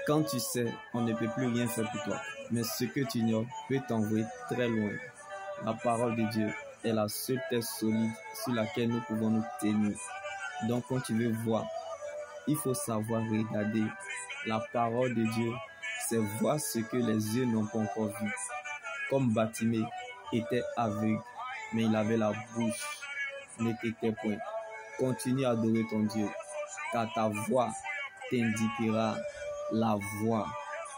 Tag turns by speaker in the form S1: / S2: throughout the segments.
S1: Quand tu sais, on ne peut plus rien faire pour toi. Mais ce que tu ignores peut t'envoyer très loin. La parole de Dieu est la seule terre solide sur laquelle nous pouvons nous tenir. Donc quand tu veux voir, il faut savoir regarder. La parole de Dieu, c'est voir ce que les yeux n'ont pas encore vu. Comme Bartimée était aveugle, mais il avait la bouche, n'était point. Continue à adorer ton Dieu, car ta voix t'indiquera la voie.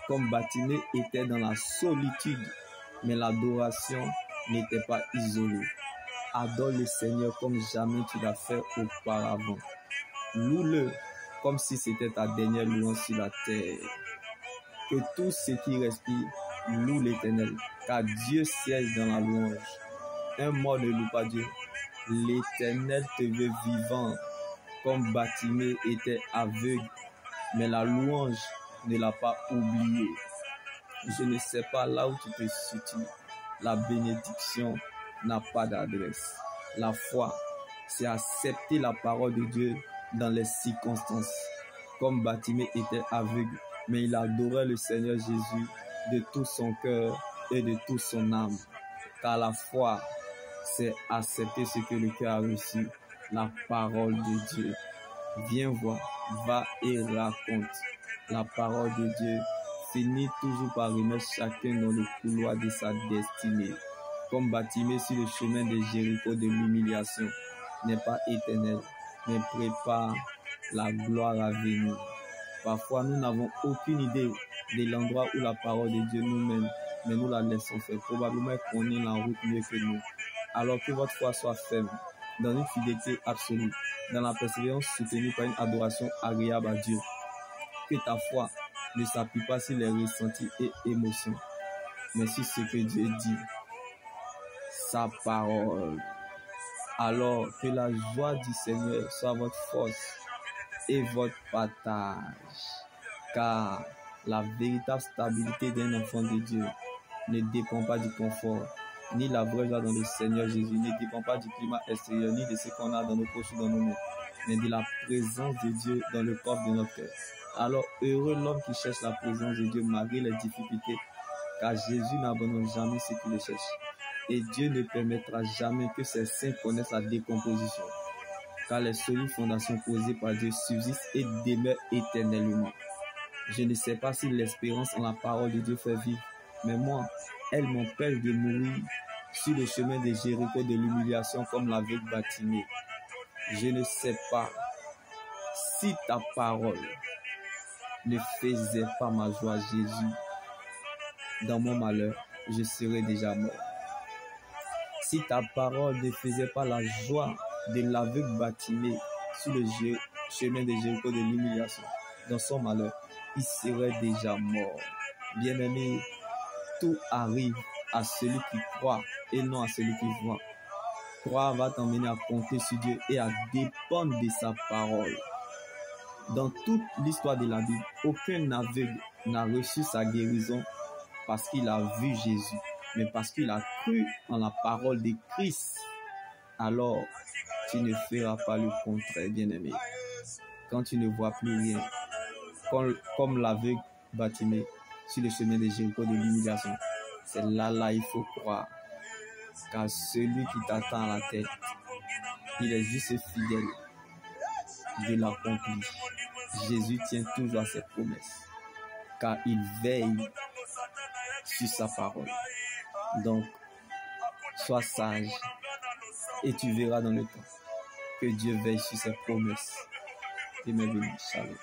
S1: Comme Bartimée était dans la solitude, mais l'adoration n'était pas isolée. Adore le Seigneur comme jamais tu l'as fait auparavant. Loue-le comme si c'était ta dernière louange sur la terre. Que tout ce qui respire loue l'Éternel, car Dieu siège dans la louange. Un mort ne loue pas Dieu. L'Éternel te veut vivant, comme Bartimée était aveugle, mais la louange ne l'a pas oublié. Je ne sais pas là où tu te situes. La bénédiction n'a pas d'adresse. La foi, c'est accepter la parole de Dieu dans les circonstances. Comme Bartimée était aveugle, mais il adorait le Seigneur Jésus de tout son cœur et de toute son âme. Car la foi, c'est accepter ce que le cœur a reçu, la parole de Dieu. Viens voir, va et raconte. La parole de Dieu finit toujours par remettre chacun dans le couloir de sa destinée. Comme Bartimée sur le chemin de Jéricho de l'humiliation n'est pas éternel, mais prépare la gloire à venir. Parfois, nous n'avons aucune idée de l'endroit où la parole de Dieu nous mène, mais nous la laissons faire. Probablement qu'on est la route mieux que nous. Alors que votre foi soit ferme, dans une fidélité absolue, dans la persévérance soutenue par une adoration agréable à Dieu. Que ta foi ne s'appuie pas sur les ressentis et émotions, mais sur ce que Dieu dit, sa parole. Alors que la joie du Seigneur soit votre force et votre partage, car la véritable stabilité d'un enfant de Dieu ne dépend pas du confort, ni la vraie joie dans le Seigneur Jésus ne dépend pas du climat extérieur, ni de ce qu'on a dans nos poches ou dans nos mains, mais de la présence de Dieu dans le corps de notre cœur. Alors heureux l'homme qui cherche la présence de Dieu malgré les difficultés, car Jésus n'abandonne jamais ceux qui le cherchent. Et Dieu ne permettra jamais que ses saints connaissent la décomposition, car les solides fondations posées par Dieu subsistent et demeurent éternellement. Je ne sais pas si l'espérance en la parole de Dieu fait vivre, mais moi, elle m'empêche de mourir sur le chemin de Jéricho de l'humiliation comme l'aveugle Bartimée. Je ne sais pas si ta parole ne faisait pas ma joie, Jésus. Dans mon malheur, je serais déjà mort. Si ta parole ne faisait pas la joie de l'aveugle Bartimée sur le chemin de Jéricho de l'humiliation, dans son malheur, il serait déjà mort. Bien-aimé, tout arrive à celui qui croit et non à celui qui voit. Croire va t'emmener à compter sur Dieu et à dépendre de sa parole. Dans toute l'histoire de la Bible, aucun aveugle n'a reçu sa guérison parce qu'il a vu Jésus, mais parce qu'il a cru en la parole de Christ. Alors, tu ne feras pas le contraire, bien-aimé. Quand tu ne vois plus rien, comme l'aveugle Bartimée sur le chemin de Jéricho de l'humiliation, c'est là il faut croire. Car celui qui t'attend à la tête, il est juste fidèle de l'accomplir. Jésus tient toujours à ses promesses, car il veille sur sa parole. Donc, sois sage et tu verras dans le temps que Dieu veille sur ses promesses. Et bienvenue, shalom.